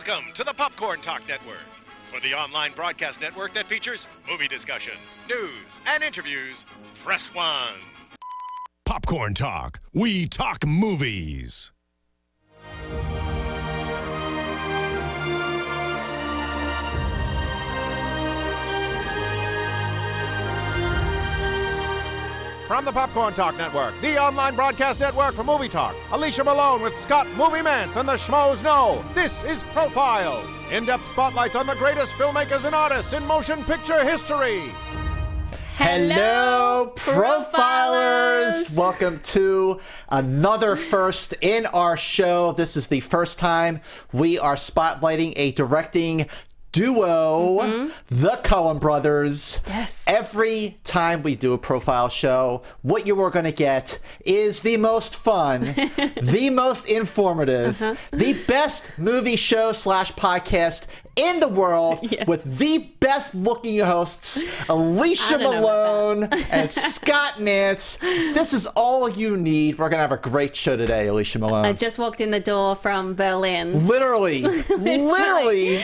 Welcome to the Popcorn Talk Network, for the online broadcast network that features movie discussion, news, and interviews. Press 1. Popcorn Talk. We talk movies. From the Popcorn Talk Network, the online broadcast network for movie talk, Alicia Malone with Scott Movie Mantz and the Schmoes Know. This is Profiles. In-depth spotlights on the greatest filmmakers and artists in motion picture history. Hello, Profilers! Welcome to another first in our show. This is the first time we are spotlighting a directing duo, the Coen Brothers. Yes. Every time we do a profile show, what you are going to get is the most fun, the most informative, the best movie show / podcast in the world with the best looking hosts, Alicia Malone and Scott Mantz. This is all you need. We're going to have a great show today, Alicia Malone. I just walked in the door from Berlin. Literally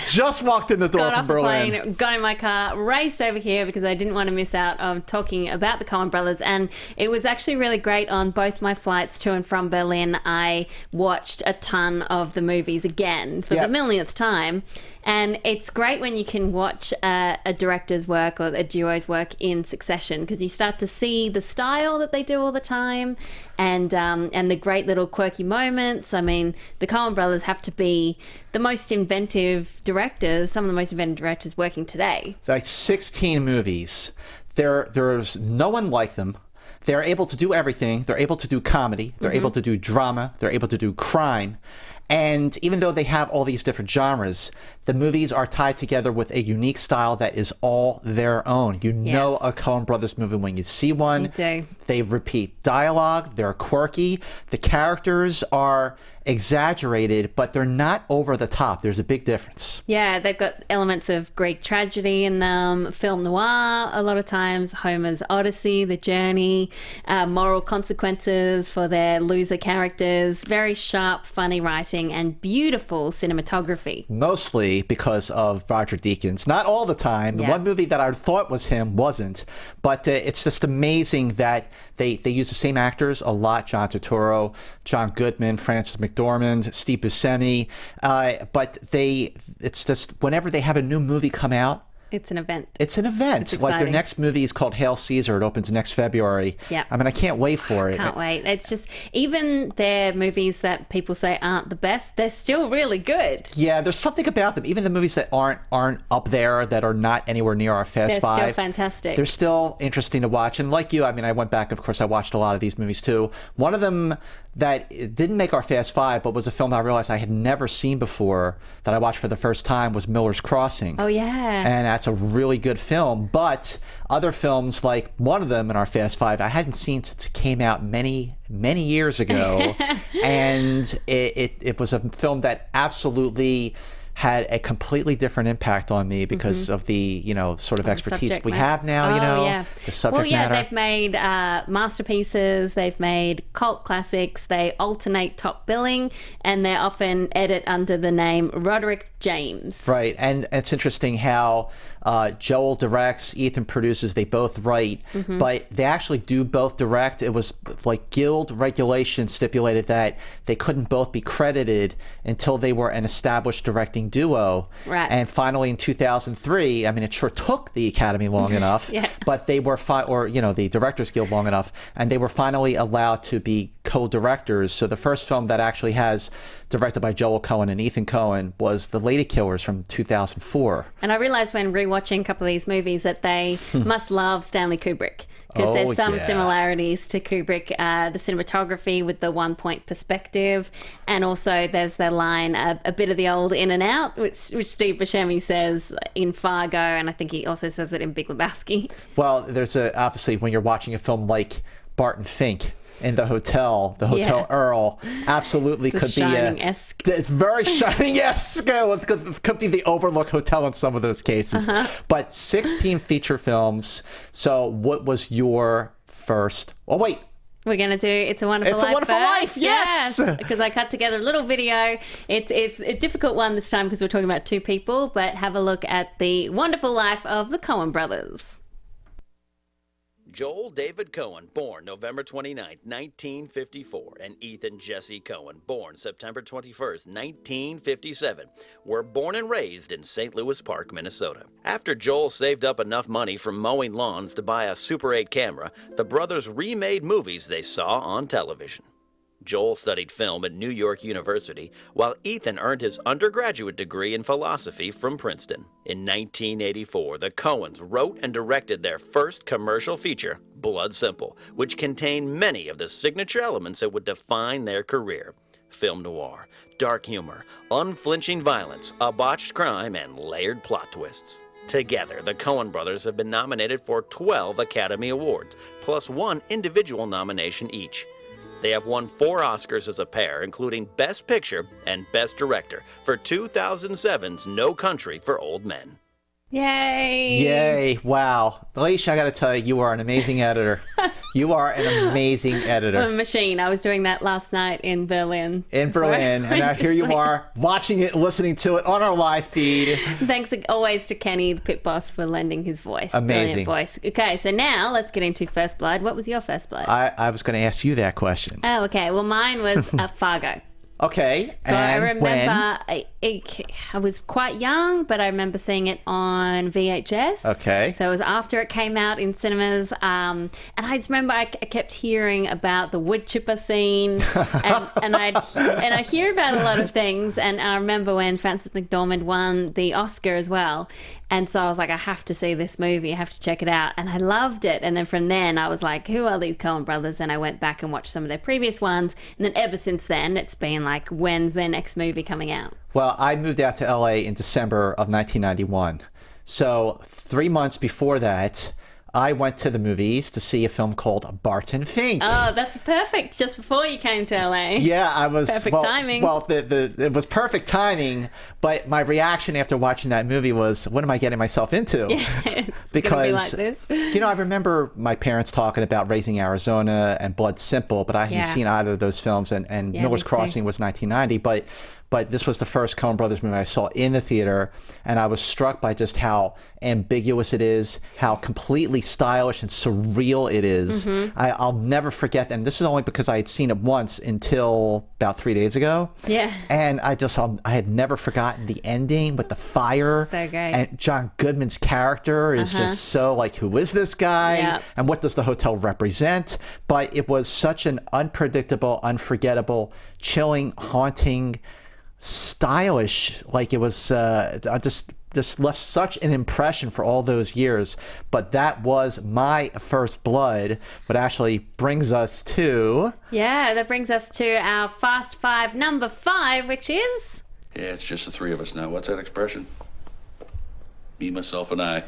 just walked in the door from Berlin. Plane, got in my car, raced over here because I didn't want to miss out on talking about the Coen Brothers. And it was actually really great on both my flights to and from Berlin. I watched a ton of the movies again for the millionth time. And it's great when you can watch a director's work or a duo's work in succession, because you start to see the style that they do all the time and the great little quirky moments. I mean, the Coen Brothers have to be the most inventive directors, some of the most inventive directors working today. Like 16 movies. There's no one like them. They're able to do everything. They're able to do comedy. They're able to do drama. They're able to do crime. And even though they have all these different genres, the movies are tied together with a unique style that is all their own. You know a Coen Brothers movie when you see one. You do. They repeat dialogue. They're quirky. The characters are exaggerated, but they're not over the top. There's a big difference. Yeah, they've got elements of Greek tragedy in them, film noir a lot of times, Homer's Odyssey, The Journey, moral consequences for their loser characters, very sharp, funny writing, and beautiful cinematography. Mostly because of Roger Deakins. Not all the time. The one movie that I thought was him wasn't. But it's just amazing that they use the same actors a lot. John Turturro, John Goodman, Francis McDormand, Steve Buscemi. But it's just whenever they have a new movie come out, it's an event. It's an event. It's like their next movie is called Hail Caesar. It opens next February. Yeah. I mean, I can't wait for it. Can't wait. It's just, even their movies that people say aren't the best, they're still really good. Yeah, there's something about them. Even the movies that aren't up there, that are not anywhere near our Fast Five. They're still fantastic. They're still interesting to watch. And like you, I mean, I went back, of course, I watched a lot of these movies too. One of them that didn't make our Fast Five, but was a film I realized I had never seen before that I watched for the first time, was Miller's Crossing. Oh, yeah. And that's a really good film. But other films, like one of them in our Fast Five, I hadn't seen since it came out many years ago. And it was a film that absolutely had a completely different impact on me because of the, sort of expertise we have now, the subject matter. They've made masterpieces, they've made cult classics, they alternate top billing, and they often edit under the name Roderick James. Right, and it's interesting how Joel directs, Ethan produces, they both write, but they actually do both direct. It was like guild regulations stipulated that they couldn't both be credited until they were an established directing duo. Right. And finally in 2003, I mean, it sure took the Academy long enough, but they were, the Directors Guild long enough, and they were finally allowed to be co-directors. So the first film that actually has directed by Joel Coen and Ethan Coen was The Lady Killers from 2004. And I realized when rewatching a couple of these movies that they must love Stanley Kubrick, because there's some similarities to Kubrick, the cinematography with the one-point perspective, and also there's the line, a bit of the old in and out, which Steve Buscemi says in Fargo, and I think he also says it in Big Lebowski. Well, there's obviously when you're watching a film like Barton Fink in the Hotel Earl, absolutely it's could be Shining-esque. It's very Shining-esque. It could be the Overlook Hotel in some of those cases. But 16 feature films. So what was your first? Oh, wait. We're going to do It's a Wonderful Life. It's a Wonderful first. Life, yes! Because I cut together a little video. It's a difficult one this time because we're talking about two people, but have a look at the wonderful life of the Coen Brothers. Joel David Coen, born November 29, 1954, and Ethan Jesse Coen, born September 21, 1957, were born and raised in St. Louis Park, Minnesota. After Joel saved up enough money from mowing lawns to buy a Super 8 camera, the brothers remade movies they saw on television. Joel studied film at New York University, while Ethan earned his undergraduate degree in philosophy from Princeton. In 1984, the Coens wrote and directed their first commercial feature, Blood Simple, which contained many of the signature elements that would define their career. Film noir, dark humor, unflinching violence, a botched crime, and layered plot twists. Together, the Coen brothers have been nominated for 12 Academy Awards, plus one individual nomination each. They have won 4 Oscars as a pair, including Best Picture and Best Director for 2007's No Country for Old Men. Yay! Yay! Wow, Alicia, I got to tell you, you are an amazing editor. You are an amazing editor. I'm a machine. I was doing that last night in Berlin. And now here you are, watching it, listening to it on our live feed. Thanks always to Kenny, the pit boss, for lending his voice. Amazing. Brilliant voice. Okay, so now let's get into First Blood. What was your first blood? I was going to ask you that question. Oh, okay. Well, mine was Fargo. Okay. So I remember when? I was quite young, but I remember seeing it on VHS. Okay. So it was after it came out in cinemas. And I just remember I kept hearing about the wood chipper scene. and I hear about a lot of things. And I remember when Frances McDormand won the Oscar as well. And so I was like, I have to see this movie. I have to check it out. And I loved it. And then from then I was like, who are these Coen brothers? And I went back and watched some of their previous ones. And then ever since then, it's been like, when's their next movie coming out? Well, I moved out to LA in December of 1991. So 3 months before that, I went to the movies to see a film called Barton Fink. Oh, that's perfect. Just before you came to LA. Yeah, I was... Perfect timing. Well, it was perfect timing, but my reaction after watching that movie was, what am I getting myself into? Yeah, it's because, gonna be like this. You know, I remember my parents talking about Raising Arizona and Blood Simple, but I hadn't seen either of those films, and Miller's Crossing was 1990, but this was the first Coen Brothers movie I saw in the theater, and I was struck by just how ambiguous it is, how completely stylish and surreal it is. Mm-hmm. I'll never forget, and this is only because I had seen it once until about 3 days ago. Yeah. And I had never forgotten the ending with the fire. So great. And John Goodman's character is just so like, who is this guy? Yep. And what does the hotel represent? But it was such an unpredictable, unforgettable, chilling, haunting, stylish, like it was just left such an impression for all those years. But that was my first blood, what actually brings us to... Yeah, that brings us to our Fast Five, number 5, which is... Yeah, it's just the 3 of us now. What's that expression? Me, myself, and I.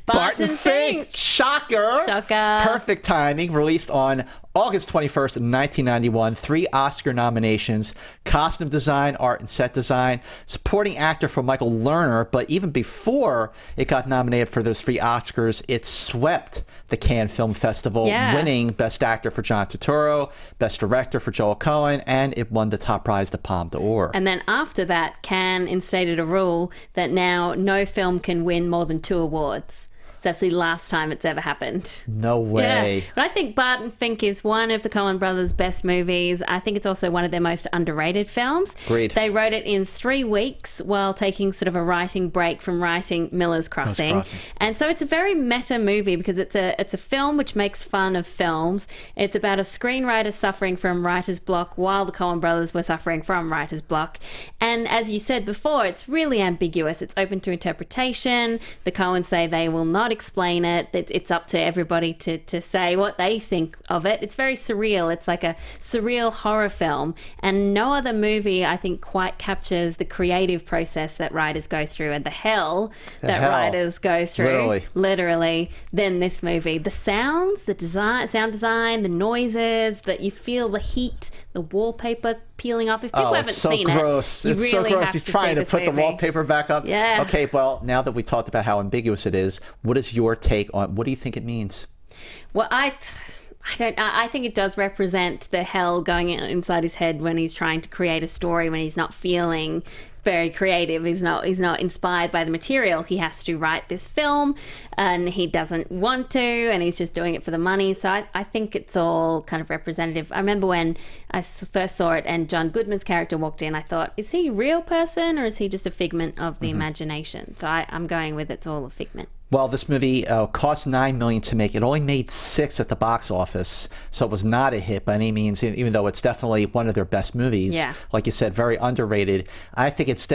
Barton Fink. Shocker. Perfect timing. Released on August 21st, 1991. 3 Oscar nominations. Costume design, art and set design. Supporting actor for Michael Lerner. But even before it got nominated for those 3 Oscars, it swept the Cannes Film Festival, winning Best Actor for John Turturro, Best Director for Joel Coen, and it won the top prize, the Palme d'Or. And then after that, Cannes instated a rule that now no film can win more than 2 awards. That's the last time it's ever happened. No way. Yeah. But I think Barton Fink is one of the Coen brothers' best movies. I think it's also one of their most underrated films. Agreed. They wrote it in 3 weeks while taking sort of a writing break from writing Miller's Crossing. And so it's a very meta movie because it's a film which makes fun of films. It's about a screenwriter suffering from writer's block while the Coen brothers were suffering from writer's block. And as you said before, it's really ambiguous. It's open to interpretation. The Coens say they will not explain it. It's up to everybody to say what they think of it. It's very surreal. It's like a surreal horror film. And no other movie, I think, quite captures the creative process that writers go through and the hell writers go through. Literally, than this movie. The sounds, the sound design, the noises, that you feel the heat, the wallpaper peeling off. If people haven't seen gross. it, you it's really so gross. have He's to trying see to put this the wallpaper back up. Yeah. Okay, well, now that we talked about how ambiguous it is, what is your take on, what do you think it means? Well, I think it does represent the hell going inside his head when he's trying to create a story, when he's not feeling very creative. He's not inspired by the material. He has to write this film and he doesn't want to, and he's just doing it for the money. So I think it's all kind of representative. I remember when I first saw it and John Goodman's character walked in, I thought, is he a real person or is he just a figment of the imagination? So I'm going with it's all a figment. Well, this movie cost $9 million to make. It only made $6 million at the box office, so it was not a hit by any means. Even though it's definitely one of their best movies, yeah. Like you said, very underrated. I think it's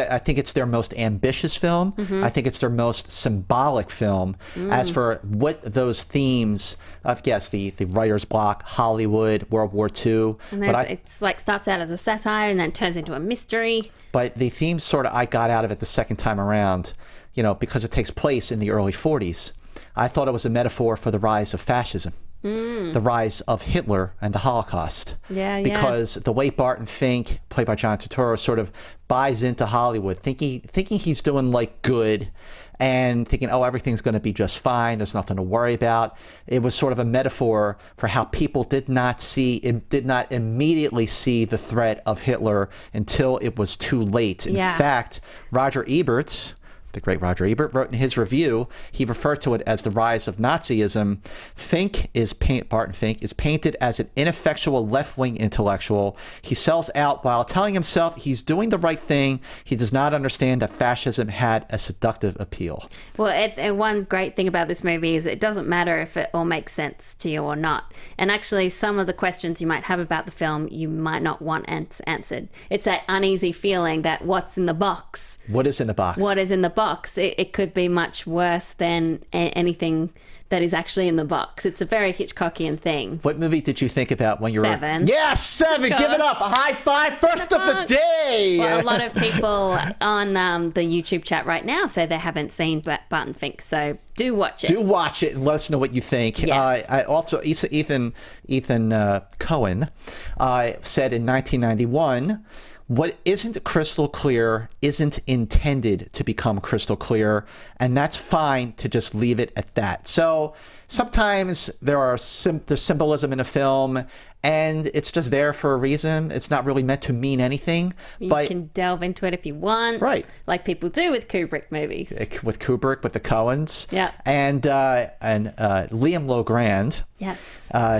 their most ambitious film. I think it's their most symbolic film. As for what those themes, yes, the writer's block, Hollywood, World War II. And then it's like starts out as a satire and then turns into a mystery. But the themes sort of I got out of it the second time around. Because it takes place in the early 40s. I thought it was a metaphor for the rise of fascism, the rise of Hitler and the Holocaust. Because the way Barton Fink, played by John Turturro, sort of buys into Hollywood, thinking he's doing like good and thinking, oh, everything's going to be just fine. There's nothing to worry about. It was sort of a metaphor for how people did not immediately see the threat of Hitler until it was too late. In fact, Roger Ebert, the great Roger Ebert, wrote in his review, he referred to it as the rise of Nazism. Barton Fink is painted as an ineffectual left-wing intellectual. He sells out while telling himself he's doing the right thing. He does not understand that fascism had a seductive appeal. Well, one great thing about this movie is it doesn't matter if it all makes sense to you or not. And actually, some of the questions you might have about the film, you might not want answered. It's that uneasy feeling that what's in the box? What is in the box? What is in the box? It could be much worse than anything that is actually in the box. It's a very Hitchcockian thing. What movie did you think about when you were... Seven. Yes, Seven! Give it up! A high five! First of the day! Well, a lot of people on the YouTube chat right now say they haven't seen Barton Fink, so do watch it. Do watch it and let us know what you think. Yes. I also, Ethan Coen said in 1991... what isn't crystal clear isn't intended to become crystal clear, and that's fine to just leave it at that. So sometimes there's symbolism in a film, and it's just there for a reason. It's not really meant to mean anything. You can delve into it if you want. Right. Like people do with Kubrick movies. With Kubrick, with the Coens. Yeah. And Liam Logrand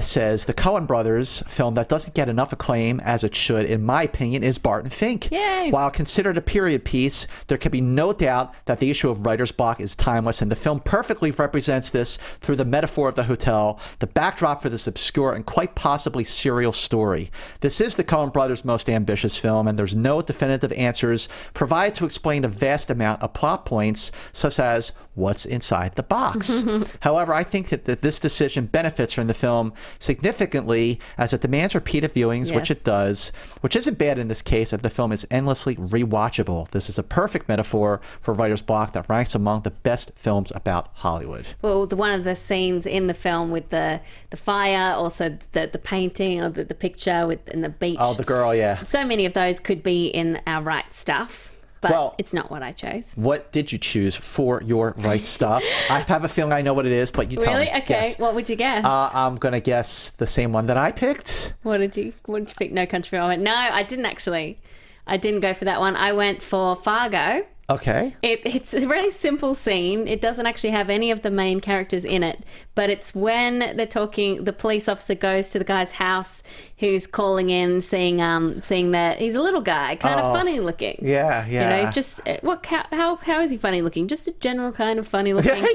says, the Coen Brothers film that doesn't get enough acclaim as it should, in my opinion, is Barton Fink. Yay. While considered a period piece, there can be no doubt that the issue of writer's block is timeless, and the film perfectly represents this through the metaphor of the hotel, the backdrop for this obscure and quite possibly serial story. This is the Coen Brothers' most ambitious film, and there's no definitive answers provided to explain a vast amount of plot points, such as what's inside the box. However, I think that this decision benefits from the film significantly as it demands repeated viewings, which it does, which isn't bad in this case if the film is endlessly rewatchable. This is a perfect metaphor for writer's block that ranks among the best films about Hollywood. Well, one of the scenes in the film with the fire, also the painting or the picture in the beach. Oh, the girl, yeah. So many of those could be in our right stuff. But it's not what I chose. What did you choose for your right stuff? I have a feeling I know what it is, but you tell me. Really? Okay. Guess. What would you guess? I'm going to guess the same one that I picked. What did you pick? No Country for Old Men? No, I didn't actually. I didn't go for that one. I went for Fargo. Okay. It's a really simple scene. It doesn't actually have any of the main characters in it, but it's when they're talking, the police officer goes to the guy's house who's calling in, seeing that he's a little guy, kind of funny looking. Yeah. He's just, how is he funny looking? Just a general kind of funny looking.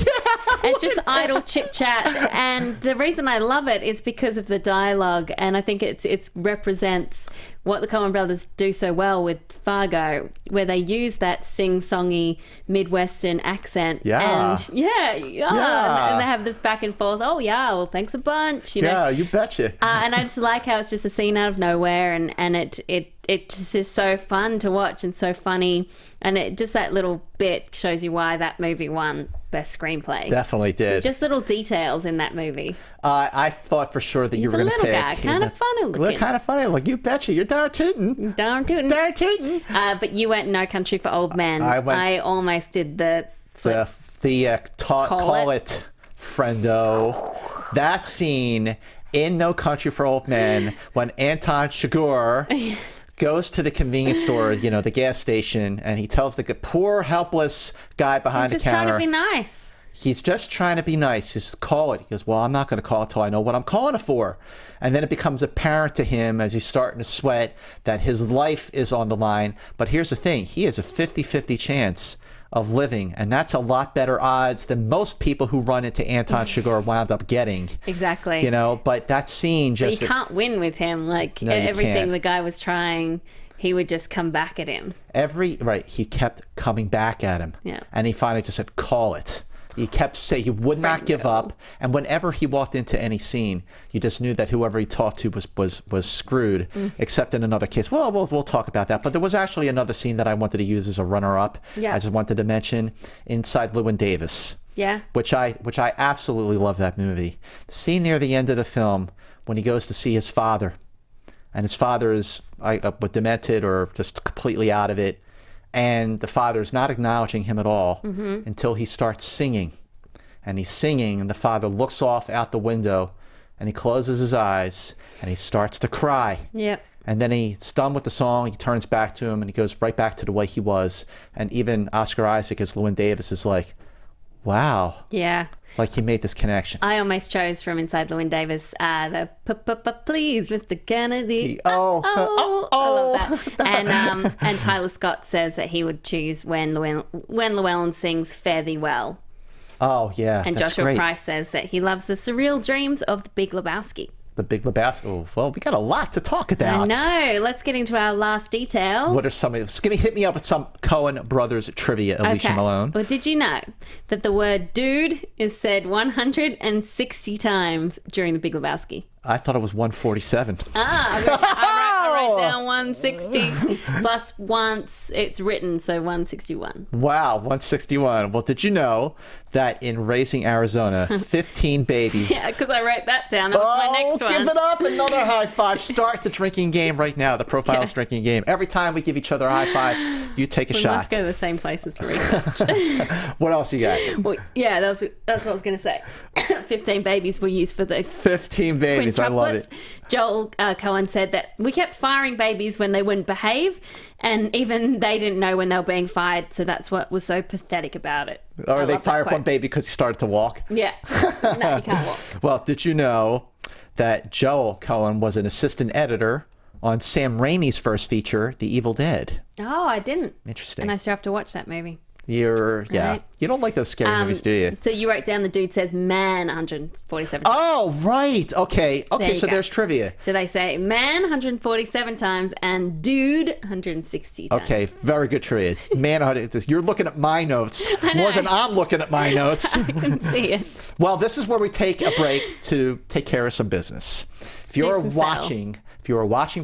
It's just idle chit chat. And the reason I love it is because of the dialogue, and I think it represents what the Coen Brothers do so well with Fargo, where they use that sing-songy Midwestern accent. Yeah. And and they have the back and forth. Oh yeah, well thanks a bunch. You know? Yeah, you betcha. And I just like how it's just a scene out of nowhere, and it just is so fun to watch and so funny, and it just that little bit shows you why that movie won Best Screenplay. Definitely did. Just little details in that movie. I thought for sure that you were going to pick. He's a little guy, kind of funny looking. Kind of funny. Like, you betcha. You're darn tootin'. Darn tootin'. Darn tootin'. But you went No Country for Old Men. I almost did the call it friendo. That scene in No Country for Old Men when Anton Chigurh goes to the convenience store, the gas station, and he tells the poor, helpless guy behind the counter. He's just trying to be nice. He's just trying to be nice. He says, call it. He goes, well, I'm not going to call it till I know what I'm calling it for. And then it becomes apparent to him as he's starting to sweat that his life is on the line. But here's the thing. He has a 50-50 chance of living, and that's a lot better odds than most people who run into Anton Chigurh wound up getting. Exactly. But that scene just... But you can't win with him. Like, No, you everything can't. the guy was trying, he would just come back at him. He kept coming back at him. Yeah. And he finally just said, call it. He kept saying he would not give up. And whenever he walked into any scene, you just knew that whoever he talked to was screwed, except in another case. Well, we'll talk about that. But there was actually another scene that I wanted to use as a runner-up. Yeah. As I wanted to mention, Inside Llewyn Davis. Yeah. Which I absolutely love that movie. The scene near the end of the film when he goes to see his father, and his father is demented or just completely out of it. And the father is not acknowledging him at all until he starts singing. And he's singing, and the father looks off out the window, and he closes his eyes, and he starts to cry. Yep. And then he's done with the song, he turns back to him, and he goes right back to the way he was. And even Oscar Isaac as Llewyn Davis is like, wow. Yeah. Like he made this connection. I almost chose from Inside Llewyn Davis the please, Mr. Kennedy. I love that. And Tyler Scott says that he would choose when Llewellyn sings Fare Thee Well. Oh, yeah. And that's Joshua great. Price says that he loves the surreal dreams of the Big Lebowski. The Big Lebowski. Oh, well, we got a lot to talk about. I know. Let's get into our last detail. What are some of them? Hit me up with some Coen Brothers trivia, Alicia Malone. Well, did you know that the word dude is said 160 times during the Big Lebowski? I thought it was 147. I wrote down 160 plus once it's written, so 161. Wow, 161. Well, did you know that in Raising Arizona, 15 babies... Yeah, because I wrote that down. That was my next one. Give it up. Another high five. Start the drinking game right now, the Profiles drinking game. Every time we give each other a high five, you take a We shot. must go to the same places for research. What else you got? Well, yeah, that's what I was going to say. 15 babies were used for the 15 babies. I love it. Joel Coen said that we kept firing babies when they wouldn't behave, and even they didn't know when they were being fired, so that's what was so pathetic about it. Or they fired one baby because he started to walk. Yeah. No, you can't walk. Well, did you know that Joel Coen was an assistant editor on Sam Raimi's first feature, The Evil Dead? Oh, I didn't. Interesting. And I still have to watch that movie. Yeah. You don't like those scary movies, do you? So you wrote down the dude says man 147 times. Oh, right. Okay, There you so go. there's trivia. So they say man 147 times and dude 160 times. Okay, very good trivia. Man, you're looking at my notes more than I'm looking at my notes. I can see it. Well, this is where we take a break to take care of some business. If you're watching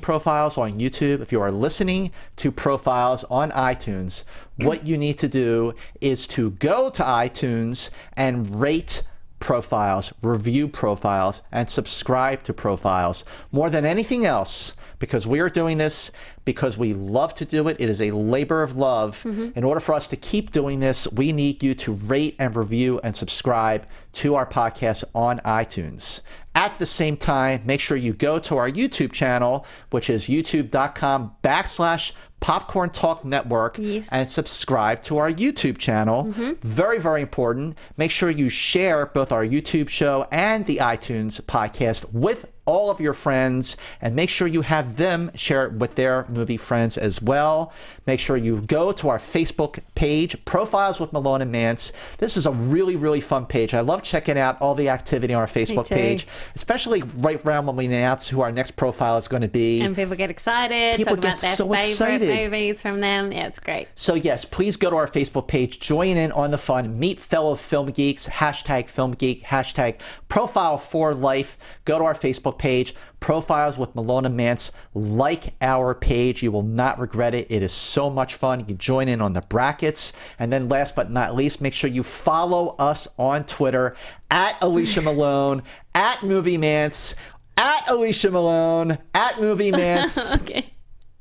Profiles on YouTube, if you are listening to Profiles on iTunes, what you need to do is to go to iTunes and rate Profiles, review Profiles, and subscribe to Profiles. More than anything else, because we are doing this because we love to do it. It is a labor of love. In order for us to keep doing this, we need you to rate and review and subscribe to our podcast on iTunes. At the same time, make sure you go to our YouTube channel, which is youtube.com/Popcorn Talk Network, and subscribe to our YouTube channel. Very, very important. Make sure you share both our YouTube show and the iTunes podcast with all of your friends, and make sure you have them share it with their movie friends as well. Make sure you go to our Facebook page, Profiles with Malone and Mantz. This is a really, really fun page. I love checking out all the activity on our Facebook page, especially right around when we announce who our next profile is going to be. And people get excited, talk about their favorite movies from them. Yeah, it's great. So yes, please go to our Facebook page, join in on the fun, meet fellow film geeks, #FilmGeek, #Profile4Life. Go to our Facebook page, Profiles with Malone and Mantz. Like our page. You will not regret it. It is so much fun. You can join in on the brackets. And then last but not least, make sure you follow us on Twitter at Alicia Malone, at Movie Mantz, at Alicia Malone, at Movie Mantz. Okay.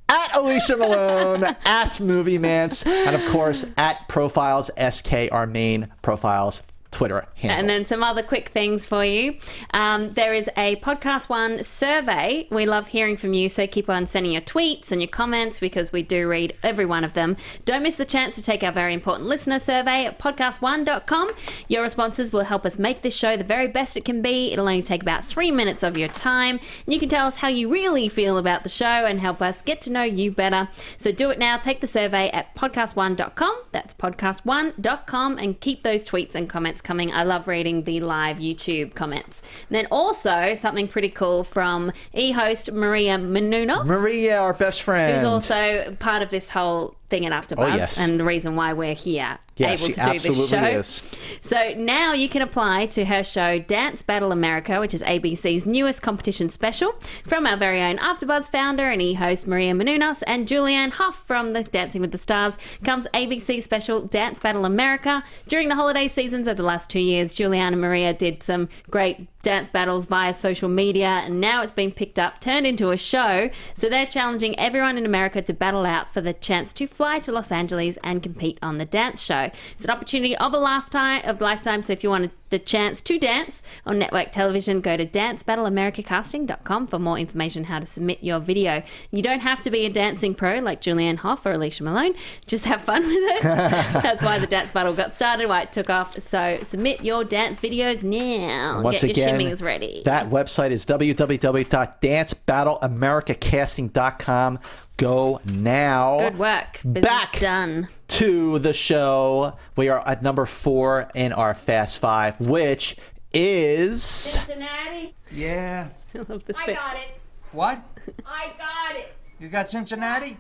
At Alicia Malone, at Movie Mantz, and of course at Profiles SK, our main Profiles Twitter handle. And then some other quick things for you. There is a Podcast One survey. We love hearing from you, so keep on sending your tweets and your comments because we do read every one of them. Don't miss the chance to take our very important listener survey at podcastone.com. Your responses will help us make this show the very best it can be. It'll only take about 3 minutes of your time. And you can tell us how you really feel about the show and help us get to know you better. So do it now. Take the survey at podcastone.com. That's podcastone.com, and keep those tweets and comments coming. I love reading the live YouTube comments. And then also something pretty cool from e-host Maria Menounos. Maria, our best friend. Who's also part of this whole thing at AfterBuzz, and the reason why we're here, able to do this show. Is. So now you can apply to her show Dance Battle America, which is ABC's newest competition special, from our very own AfterBuzz founder and e-host Maria Menounos and Julianne Hough from the Dancing with the Stars comes ABC special Dance Battle America. During the holiday seasons of the last 2 years, Julianne and Maria did some great dance battles via social media, and now it's been picked up, turned into a show. So they're challenging everyone in America to battle out for the chance to fly to Los Angeles and compete on the dance show. It's an opportunity of a lifetime. So if you wanted the chance to dance on network television, go to dancebattleamericacasting.com for more information how to submit your video. You don't have to be a dancing pro like Julianne Hough or Alicia Malone. Just have fun with it. That's why the dance battle got started, why it took off. So submit your dance videos now. Once Get again, your shimmings ready. That website is www.dancebattleamericacasting.com. Go now. Good work. Business Back done. To the show. We are at number 4 in our Fast Five, which is Cincinnati. Yeah. I love this I bit. got it. What? I got it. You got Cincinnati?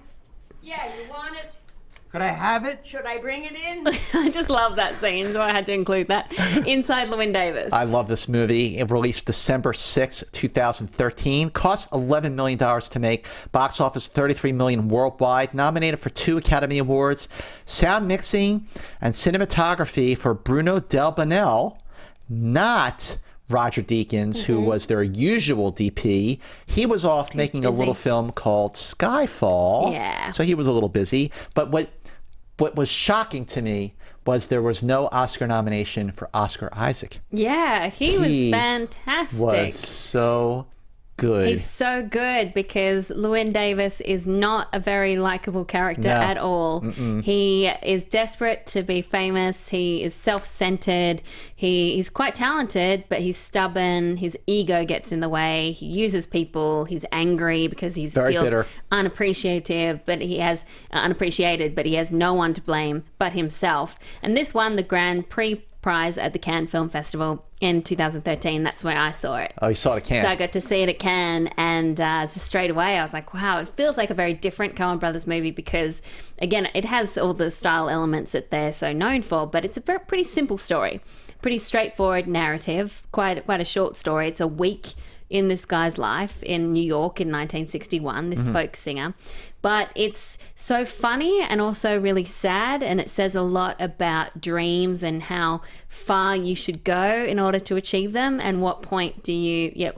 Yeah, you want it? Could I have it? Should I bring it in? I just love that scene, so I had to include that. Inside Llewyn Davis. I love this movie. It released December 6, 2013. Cost $11 million to make. Box office $33 million worldwide. Nominated for 2 Academy Awards. Sound mixing and cinematography for Bruno Del Bonell. Not Roger Deakins, who was their usual DP. He was off making a little film called Skyfall. Yeah. So he was a little busy. But what was shocking to me was there was no Oscar nomination for Oscar Isaac. Yeah, he was fantastic. Was so good. He's so good because Llewyn Davis is not a very likable character at all. He is desperate to be famous. He is self-centered. He's quite talented, but he's stubborn. His ego gets in the way. He uses people. He's angry because he feels bitter. unappreciated, but he has no one to blame but himself. And this won the Grand Prix prize at the Cannes Film Festival in 2013. That's where I saw it. Oh, you saw it at Cannes. So I got to see it at Cannes, and just straight away I was like, wow, it feels like a very different Coen Brothers movie because, again, it has all the style elements that they're so known for, but it's a pretty simple story. Pretty straightforward narrative, quite a short story. It's a week in this guy's life in New York in 1961, this folk singer. But it's so funny and also really sad, and it says a lot about dreams and how far you should go in order to achieve them, and what point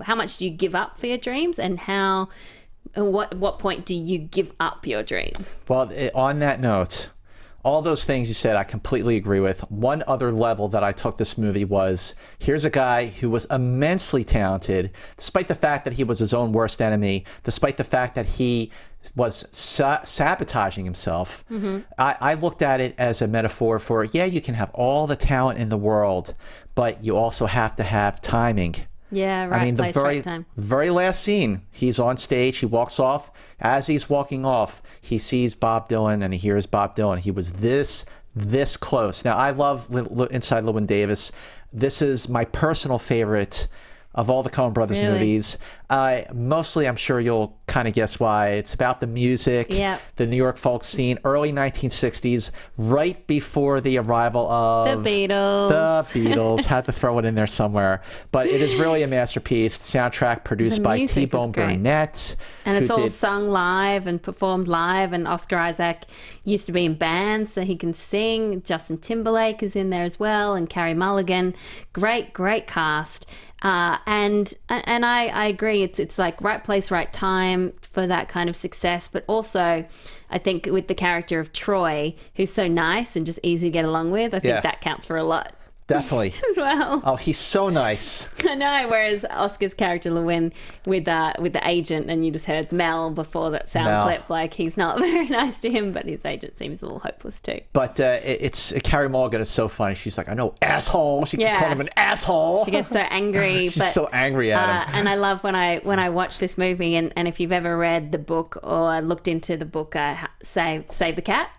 how much do you give up for your dreams, and what point do you give up your dream? Well, on that note, all those things you said, I completely agree with. One other level that I took this movie was, here's a guy who was immensely talented, despite the fact that he was his own worst enemy, despite the fact that he was sabotaging himself. I looked at it as a metaphor for, you can have all the talent in the world, but you also have to have timing. Yeah, right. I mean, right time. the very last scene, he's on stage, he walks off. As he's walking off, he sees Bob Dylan and he hears Bob Dylan. He was this close. Now, I love Inside Llewyn Davis. This is my personal favorite of all the Coen Brothers movies. Mostly, I'm sure you'll kind of guess why. It's about the music, the New York folk scene, early 1960s, right before the arrival of the Beatles. Had to throw it in there somewhere. But it is really a masterpiece. Soundtrack produced by T-Bone Burnett. And it's all sung live and performed live. And Oscar Isaac used to be in bands, so he can sing. Justin Timberlake is in there as well, and Carey Mulligan. Great cast. And I agree. It's like right place, right time for that kind of success. But also, I think with the character of Troy, who's so nice and just easy to get along with, I think that counts for a lot. Definitely. as well. Oh, he's so nice. I know. Whereas Oscar's character Llewyn with the agent, and you just heard Mel before that sound clip, like he's not very nice to him, but his agent seems a little hopeless too. But it's Carey Mulligan is so funny. She's like, I know, asshole. She keeps calling him an asshole. She gets so angry. She's so angry at him. And I love when I watch this movie, and if you've ever read the book or looked into the book, Save the Cat.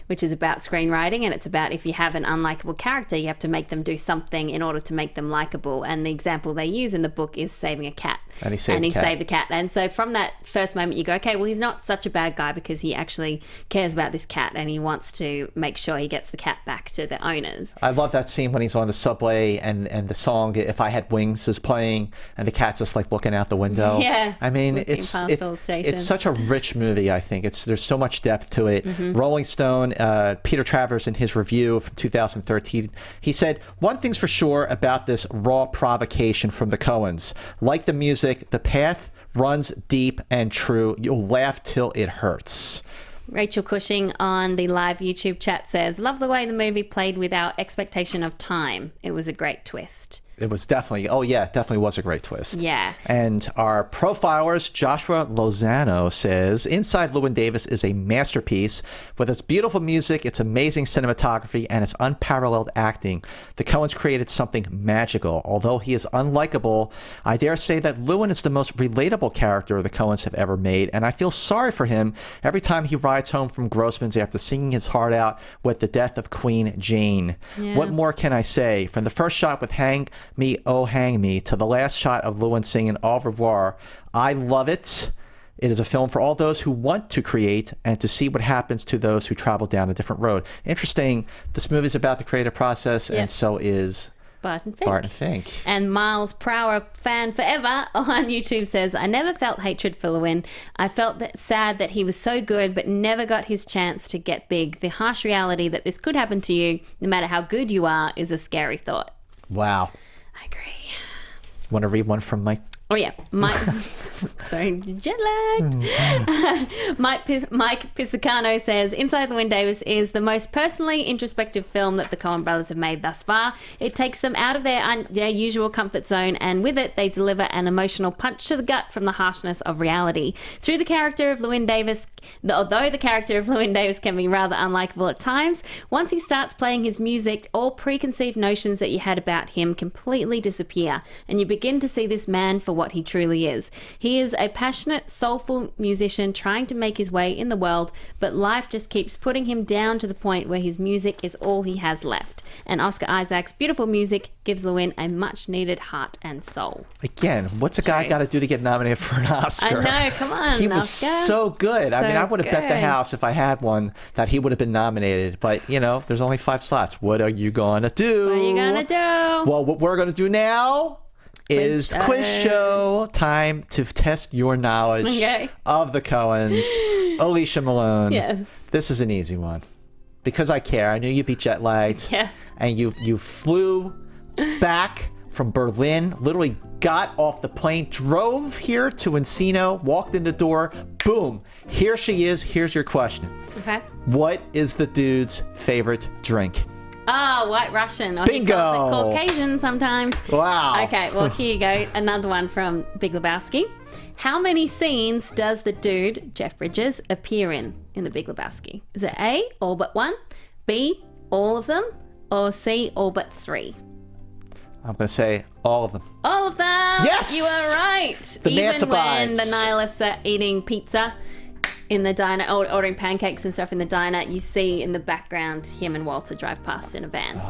Which is about screenwriting, and it's about if you have an unlikable character, you have to make them do something in order to make them likable. And the example they use in the book is saving a cat. And he saved the cat. And so from that first moment, you go, okay, well, he's not such a bad guy because he actually cares about this cat and he wants to make sure he gets the cat back to the owners. I love that scene when he's on the subway and the song "If I Had Wings" is playing and the cat's just like looking out the window. Yeah. I mean, it's such a rich movie. I think there's so much depth to it. Rolling Stone. Peter Travers, in his review from 2013, he said, "One thing's for sure about this raw provocation from the Coens. Like the music, the path runs deep and true. You'll laugh till it hurts." Rachel Cushing on the live YouTube chat says, "Love the way the movie played with our expectation of time. It was a great twist." It was definitely was a great twist. Yeah. And our profilers, Joshua Lozano, says, Inside Llewyn Davis is a masterpiece. With its beautiful music, its amazing cinematography, and its unparalleled acting, the Coens created something magical. Although he is unlikable, I dare say that Llewyn is the most relatable character the Coens have ever made, and I feel sorry for him every time he rides home from Grossman's after singing his heart out with the death of Queen Jane. Yeah. What more can I say? From the first shot with Hang Me, Oh Hang Me, to the last shot of Llewyn singing Au revoir, I love it. It is a film for all those who want to create and to see what happens to those who travel down a different road. Interesting. This movie is about the creative process, and so is Barton Fink. And Miles Prower, fan forever, on YouTube says, "I never felt hatred for Llewyn. I felt sad that he was so good but never got his chance to get big. The harsh reality that this could happen to you, no matter how good you are, is a scary thought." Wow. I agree. Want to read one from Mike? Oh, yeah. Sorry, jet lagged. Mike Pisacano says, Inside Llewyn Davis is the most personally introspective film that the Coen Brothers have made thus far. It takes them out of their usual comfort zone, and with it, they deliver an emotional punch to the gut from the harshness of reality. Through the character of Llewyn Davis, although the character of Llewyn Davis can be rather unlikable at times, once he starts playing his music, all preconceived notions that you had about him completely disappear, and you begin to see this man for what he truly is. He is a passionate, soulful musician trying to make his way in the world, but life just keeps putting him down to the point where his music is all he has left. And Oscar Isaac's beautiful music gives Llewyn a much-needed heart and soul. Again, what's a guy got to do to get nominated for an Oscar? I know, come on, He was Oscar. so good. I mean, I would have bet the good. house if I had one that he would have been nominated. But, there's only 5 slots. What are you going to do? What are you going to do? Well, what we're going to do now is the quiz show. Time to test your knowledge of the Coens. Alicia Malone. Yes. This is an easy one. Because I care. I knew you'd be jet lagged. Yeah. And you flew back from Berlin, literally got off the plane, drove here to Encino, walked in the door, boom, here she is. Here's your question. Okay. What is the dude's favorite drink? Oh, White Russian. Or Bingo. He calls it Caucasian sometimes. Wow. Okay, well, here you go. Another one from Big Lebowski. How many scenes does the dude, Jeff Bridges, appear in The Big Lebowski? Is it A, all but 1, B, all of them, or C, all but 3? I'm going to say all of them. All of them! Yes! You are right! The Even Mantz when the abides. nihilists are eating pizza in the diner, or ordering pancakes and stuff in the diner, you see in the background him and Walter drive past in a van.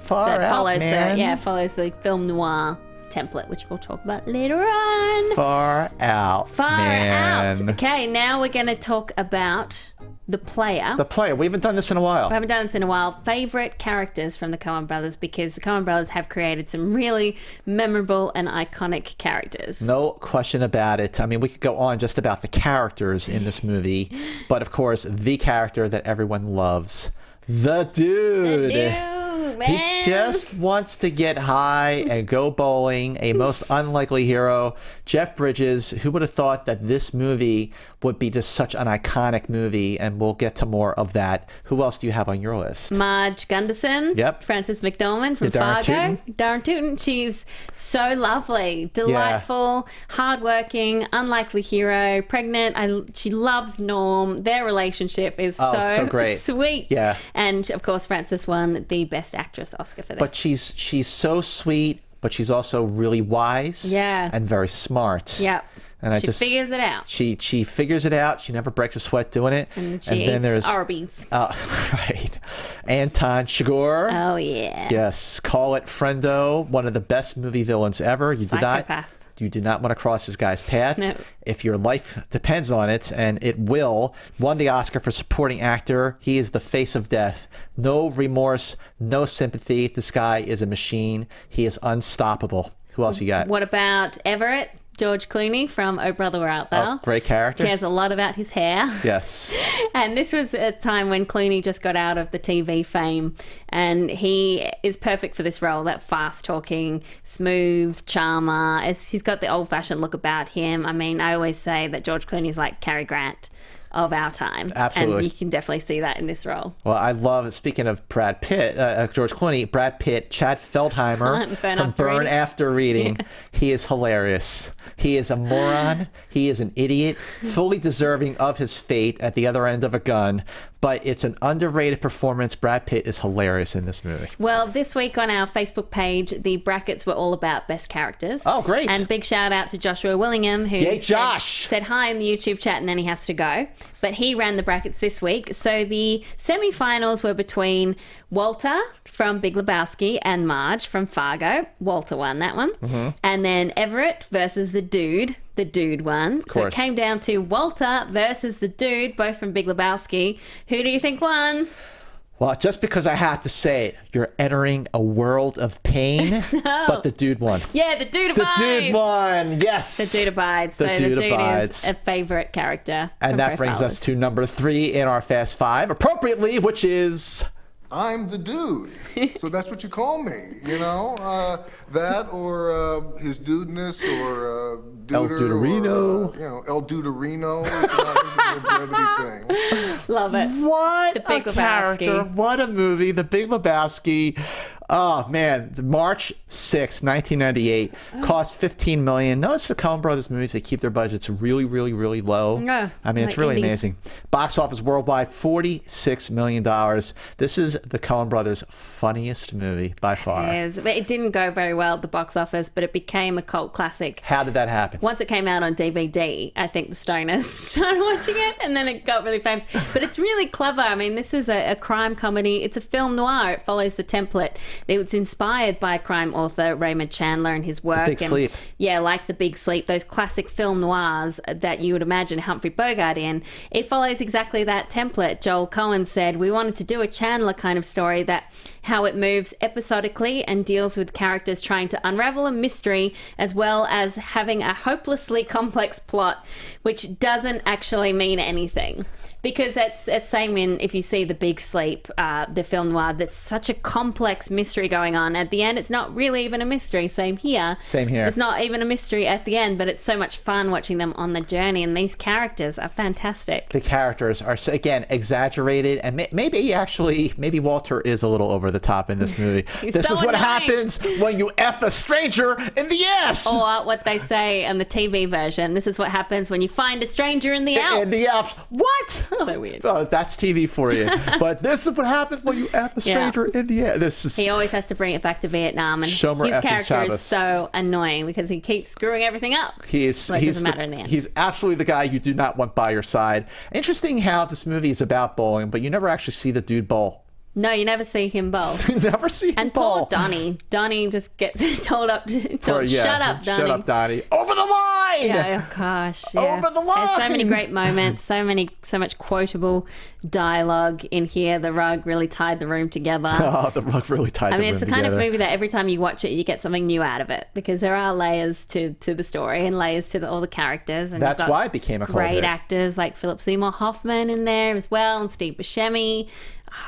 Far out, man. Follows the film noir template, which we'll talk about later on. Far out, Far man. out. Okay, now we're going to talk about the player. The player. We haven't done this in a while. We haven't done this in a while. Favorite characters from the Coen Brothers, because the Coen Brothers have created some really memorable and iconic characters. No question about it. I mean, we could go on just about the characters in this movie, but of course, the character that everyone loves, the dude. man. He just wants to get high and go bowling. A most unlikely hero. Jeff Bridges, who would have thought that this movie would be just such an iconic movie, and we'll get to more of that. Who else do you have on your list? Marge Gunderson. Yep. Frances McDormand from Darren Fargo. Tootin. Darren Tootin. She's so lovely, delightful, hardworking, unlikely hero, pregnant. She loves Norm. Their relationship is so great. Sweet. Yeah. And of course, Frances won the Best Actress Oscar for this. But she's so sweet, but she's also really wise. Yeah. And very smart. Yep. And she figures it out. She figures it out. She never breaks a sweat doing it. And she eats Arby's. Right. Anton Chigurh. Oh, yeah. Yes. Call it Friendo, one of the best movie villains ever. Psychopath. You do not want to cross this guy's path. No. If your life depends on it, and it will. Won the Oscar for supporting actor. He is the face of death. No remorse, no sympathy. This guy is a machine. He is unstoppable. Who else you got? What about Everett? George Clooney from Oh Brother, Where Art Thou? Oh, great character. Cares a lot about his hair. Yes. And this was a time when Clooney just got out of the TV fame, and he is perfect for this role, that fast-talking, smooth charmer. He's got the old-fashioned look about him. I mean, I always say that George Clooney is like Cary Grant of our time. Absolutely. And you can definitely see that in this role. Well, I love, speaking of Brad Pitt, George Clooney, Brad Pitt, Chad Feldheimer from Burn After Reading. Yeah. He is hilarious. He is a moron. He is an idiot, fully deserving of his fate at the other end of a gun. But it's an underrated performance. Brad Pitt is hilarious in this movie. Well, this week on our Facebook page, the brackets were all about best characters. Oh, great. And big shout out to Joshua Willingham, who said hi in the YouTube chat and then he has to go. But he ran the brackets this week. So the semi-finals were between Walter from Big Lebowski and Marge from Fargo. Walter won that one. Mm-hmm. And then Everett versus the Dude. The Dude won. So it came down to Walter versus the Dude, both from Big Lebowski. Who do you think won? Well, just because I have to say it, you're entering a world of pain, but the Dude won. Yeah, the Dude abides. The Dude won, yes. The Dude abides. So the Dude is a favorite character. And that brings us to number 3 in our Fast Five, appropriately, which is... I'm the Dude. So that's what you call me, you know? That or his dudeness or El Duderino. Or, El Duderino. It's not a brevity thing. Love it. What the Big a Lebowski. Character. What a movie. The Big Lebowski. Oh, man. March 6, 1998. Cost $15 million. Notice the Coen Brothers movies, they keep their budgets really, really, really low. Yeah, I mean, it's really amazing. Box office worldwide, $46 million. This is the Coen Brothers' funniest movie by far. It is. It didn't go very well at the box office, but it became a cult classic. How did that happen? Once it came out on DVD, I think the stoners started watching it, and then it got really famous. But it's really clever. I mean, this is a crime comedy. It's a film noir. It follows the template. It was inspired by crime author Raymond Chandler and his work. The Big Sleep. Yeah, like The Big Sleep, those classic film noirs that you would imagine Humphrey Bogart in. It follows exactly that template. Joel Coen said, we wanted to do a Chandler kind of story, that how it moves episodically and deals with characters trying to unravel a mystery as well as having a hopelessly complex plot, which doesn't actually mean anything. Because it's same in, if you see The Big Sleep, the film noir, that's such a complex mystery going on. At the end, it's not really even a mystery. Same here. Same here. It's not even a mystery at the end, but it's so much fun watching them on the journey, and these characters are fantastic. The characters are, again, exaggerated, and maybe Walter is a little over the top in this movie. This so is what annoying. happens when you F a stranger in the ass! Or what they say in the TV version, this is what happens when you find a stranger in the Alps. In the Alps. What? So weird. Oh, that's TV for you. But this is what happens when you F a stranger in the ass. He always has to bring it back to Vietnam, and Shomer his effing character Chavez. is so annoying because he keeps screwing everything up. He's absolutely the guy you do not want by your side. Interesting how this movie is about bowling, but you never actually see the dude bowl. No, you never see him bowl. You never see him and bowl. And poor Donnie. Donnie just gets told shut up, Donnie. Shut up, Donnie. Over the line! Yeah, oh gosh. Yeah. Over the line! There's so many great moments, so much quotable dialogue in here. The rug really tied the room together. Oh, the rug really tied the room together. I mean, it's the kind of movie that every time you watch it, you get something new out of it, because there are layers to the story and layers to all the characters. And that's why it became a cult hit. Great actors like Philip Seymour Hoffman in there as well, and Steve Buscemi.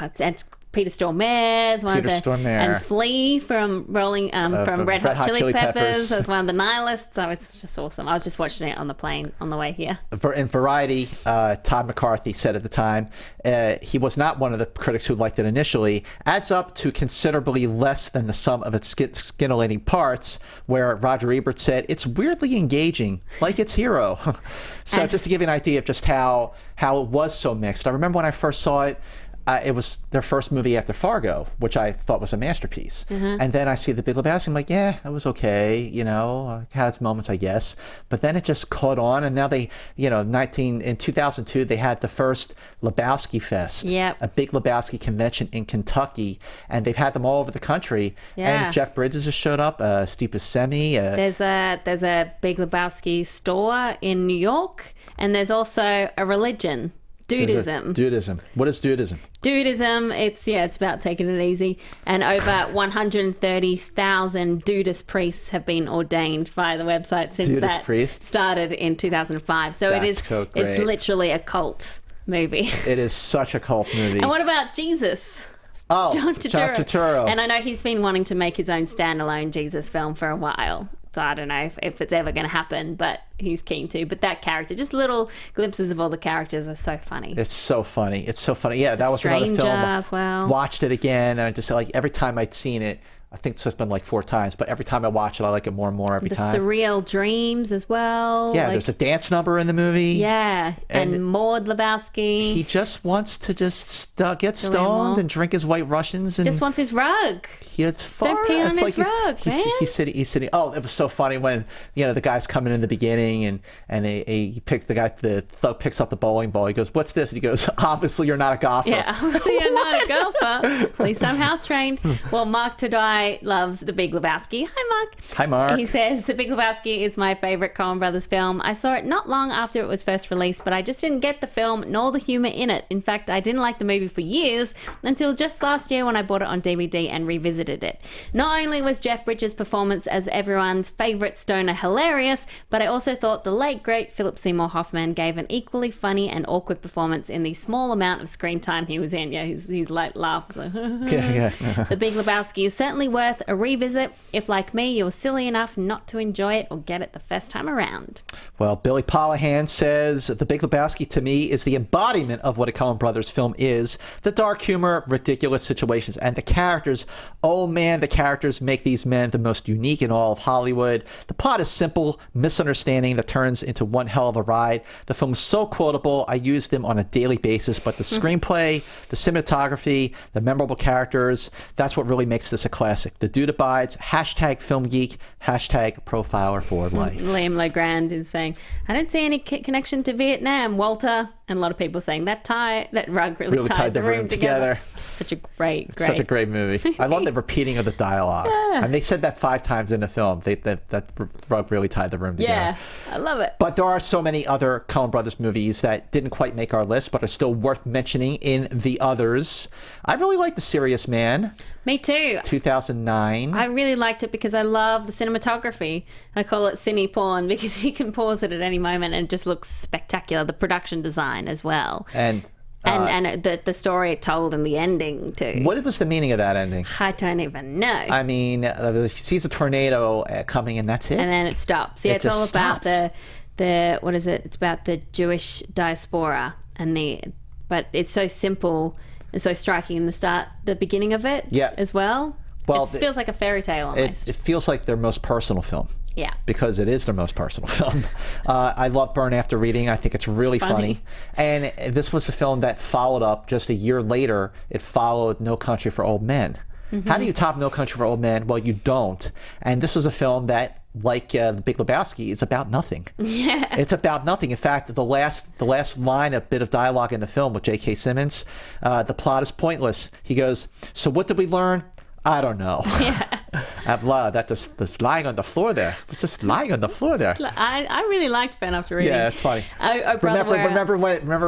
It's Peter Stormare's one Peter of the Stormare. and Flea from from Red Hot Chili Peppers as one of the nihilists. So it's just awesome. I was just watching it on the plane on the way here. In Variety, Todd McCarthy said at the time he was not one of the critics who liked it initially. Adds up to considerably less than the sum of its scintillating parts, where Roger Ebert said it's weirdly engaging, like its hero. So just to give you an idea of just how it was so mixed. I remember when I first saw it, it was their first movie after Fargo, which I thought was a masterpiece. And then I see The Big Lebowski, I'm like, yeah, it was okay, you know, it had its moments, I guess. But then it just caught on, and now they, you know, in 2002, they had the first Lebowski Fest, a Big Lebowski convention in Kentucky, and they've had them all over the country. And Jeff Bridges has showed up, Steve Buscemi. There's a Big Lebowski store in New York, and there's also a religion. Dudism. Dudism. What is Dudism? Dudism, it's about taking it easy. And over 130,000 Dudist priests have been ordained via the website since started in 2005. So it's literally a cult movie. It is such a cult movie. And what about Jesus? Oh, John Turturro. And I know he's been wanting to make his own standalone Jesus film for a while. So I don't know if it's ever going to happen, but he's keen to. But that character, just little glimpses of all the characters are so funny. It's so funny. It's so funny. Yeah, that was another film. As well. Watched it again, and I just like every time I'd seen it, I think it's just been like 4 times, but every time I watch it, I like it more and more every time. The surreal dreams as well. Yeah, there's a dance number in the movie. Yeah, and Maud Lebowski. He just wants to just get stoned and drink his White Russians. And just wants his rug. Don't pee on his rug, man. He's sitting. Oh, it was so funny when, you know, the guy's coming in the beginning and the thug picks up the bowling ball. He goes, "What's this?" And he goes, "Obviously you're not a golfer." Yeah, obviously you're not a golfer. At least I'm house trained. Well, Mark Todai loves The Big Lebowski. Hi, Mark. Hi, Mark. He says, The Big Lebowski is my favorite Coen Brothers film. I saw it not long after it was first released, but I just didn't get the film nor the humor in it. In fact, I didn't like the movie for years until just last year when I bought it on DVD and revisited it. Not only was Jeff Bridges' performance as everyone's favorite stoner hilarious, but I also thought the late, great Philip Seymour Hoffman gave an equally funny and awkward performance in the small amount of screen time he was in. Yeah, his like laugh. The Big Lebowski is certainly worth a revisit if, like me, you're silly enough not to enjoy it or get it the first time around. Well, Billy Polihan says The Big Lebowski to me is the embodiment of what a Coen Brothers film is. The dark humor, ridiculous situations, and the characters. Oh man, the characters make these men the most unique in all of Hollywood. The plot is simple, misunderstanding that turns into one hell of a ride. The film is so quotable, I use them on a daily basis, but the screenplay, the cinematography, the memorable characters, that's what really makes this a classic. The dude abides, #filmgeek, #profiler for life. Liam Legrand is saying, I don't see any connection to Vietnam, Walter. And a lot of people saying that rug really tied the room together. Such a great movie. I love the repeating of the dialogue. Yeah. And they said that 5 times in the film. That rug really tied the room together. Yeah, I love it. But there are so many other Coen Brothers movies that didn't quite make our list, but are still worth mentioning in the others. I really like The Serious Man. Me too. 2009. I really liked it because I love the cinematography. I call it cine porn because you can pause it at any moment and it just looks spectacular. The production design as well. And the story it told and the ending too. What was the meaning of that ending? I don't even know. I mean, he sees a tornado coming and that's it. And then it stops. Yeah, it's all about the what is it? It's about the Jewish diaspora but it's so simple. It's so striking in the beginning of it as well. Well, it feels like a fairy tale almost. It feels like their most personal film. Yeah. Because it is their most personal film. I love Burn After Reading. I think it's really funny. And this was a film that followed up just a year later. It followed No Country for Old Men. Mm-hmm. How do you top No Country for Old Men? Well, you don't. And this was a film that, like The Big Lebowski, is about nothing. Yeah. It's about nothing. In fact, the last line, a bit of dialogue in the film with J.K. Simmons, the plot is pointless. He goes, "So what did we learn? I don't know." Yeah. I've loved that. This lying on the floor there. What's just lying on the floor there? I really liked Ben after reading. Yeah, it's funny. Remember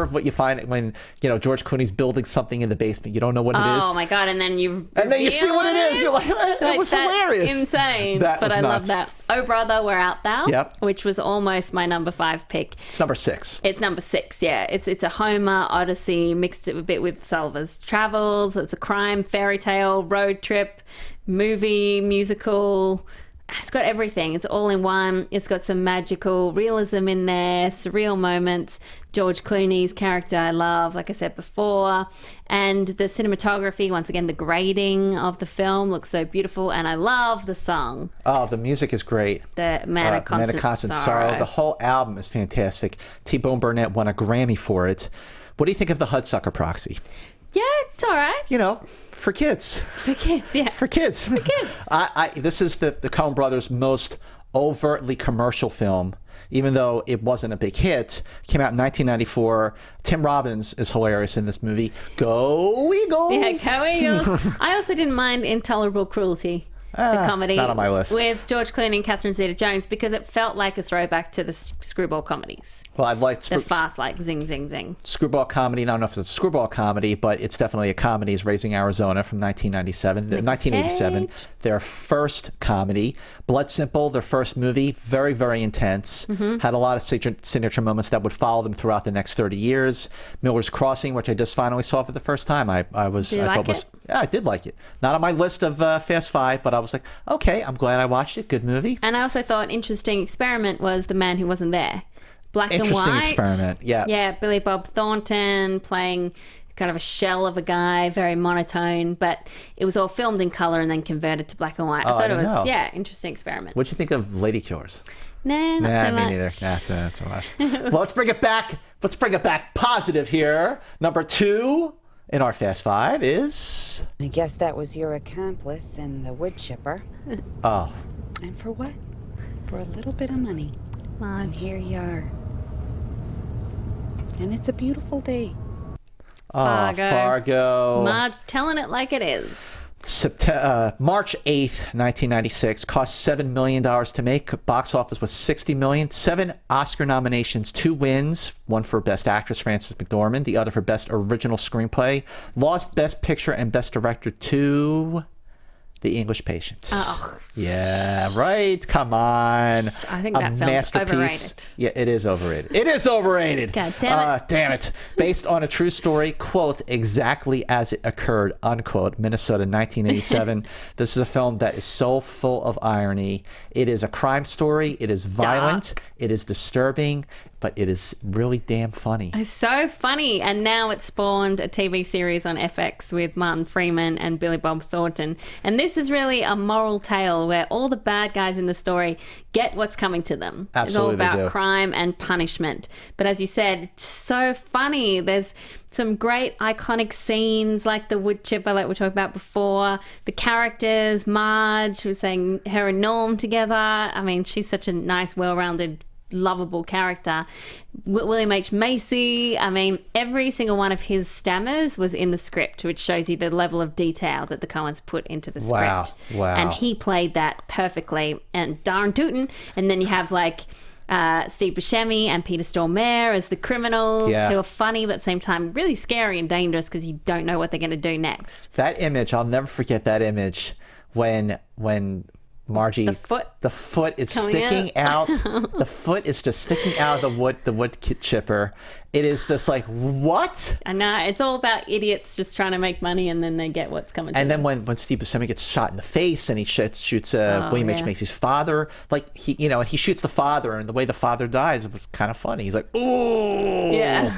what you find when George Clooney's building something in the basement. You don't know what it is. Oh my god! And then you see what it is. You're like, that was hilarious. Insane. But I love that. Oh Brother, Where Art Thou? Yep. Which was almost my number 5 pick. It's number 6. It's number 6. Yeah. It's a Homer Odyssey mixed a bit with Sullivan's Travels. It's a crime, fairy tale, road trip, movie, musical. It's got everything. It's all in one. It's got some magical realism in there, surreal moments. George Clooney's character I love, like I said before. And the cinematography, once again, the grading of the film looks so beautiful. And I love the song. Oh, the music is great. The Man of Constant Sorrow. The whole album is fantastic. T-Bone Burnett won a Grammy for it. What do you think of the Hudsucker Proxy? Yeah, it's all right. For kids. For kids, yeah. For kids. For kids. This is the Coen Brothers' most overtly commercial film, even though it wasn't a big hit. It came out in 1994. Tim Robbins is hilarious in this movie. Go Eagles! Yeah, go Eagles. I also didn't mind Intolerable Cruelty. The comedy not on my list. With George Clooney and Catherine Zeta-Jones, because it felt like a throwback to the screwball comedies. Well, I liked the fast, like zing, zing, zing. Screwball comedy. I don't know if it's a screwball comedy, but it's definitely a comedy. Is Raising Arizona from 1987. Their first comedy. Blood Simple, their first movie. Very, very intense. Had a lot of signature moments that would follow them throughout the next 30 years. Miller's Crossing, which I just finally saw for the first time. Yeah, I did like it. Not on my list of Fast Five, but I was like, okay, I'm glad I watched it. Good movie. And I also thought an interesting experiment was The Man Who Wasn't There. Black and white. Interesting experiment, yeah. Yeah, Billy Bob Thornton playing kind of a shell of a guy, very monotone, but it was all filmed in color and then converted to black and white. I thought it was, interesting experiment. What'd you think of Lady Killers? Nah, not so much. Me neither. Not so much. Well, let's bring it back. Let's bring it back positive here. Number 2 in our Fast Five is... I guess that was your accomplice and the wood chipper. Oh. And for what? For a little bit of money. And here you are. And it's a beautiful day. Oh, Fargo. Marge telling it like it is. March 8th, 1996. Cost $7 million to make. Box office was $60 million. 7 Oscar nominations, 2 wins. One for Best Actress, Frances McDormand. The other for Best Original Screenplay. Lost Best Picture and Best Director to The English Patient. Oh. Yeah, right. Come on. I think that film's overrated. Yeah, it is overrated. It is overrated. God damn it. Damn it. Based on a true story, quote, exactly as it occurred, unquote, Minnesota, 1987. This is a film that is so full of irony. It is a crime story. It is violent. It is disturbing. But it is really damn funny. It's so funny. And now it's spawned a TV series on FX with Martin Freeman and Billy Bob Thornton. And this is really a moral tale where all the bad guys in the story get what's coming to them. Absolutely, it's all about crime and punishment. But as you said, it's so funny. There's some great iconic scenes like the wood chipper like we talked about before. The characters, Marge was saying her and Norm together. I mean, she's such a nice, well-rounded, lovable character. William H. Macy, I mean, every single one of his stammers was in the script, which shows you the level of detail that the Coens put into the script. Wow. And he played that perfectly. And darn tootin'. And then you have like Steve Buscemi and Peter Stormare as the criminals who are funny but at the same time really scary and dangerous because you don't know what they're going to do next. That image, I'll never forget that image when Margie, the foot is sticking out. The foot is just sticking out of the wood chipper. It is just like, what? I know. It's all about idiots just trying to make money and then they get what's coming to them. And then when Steve Buscemi gets shot in the face and he shoots William H. Macy's father, like he shoots the father, and the way the father dies, it was kind of funny. He's like, ooh. Yeah.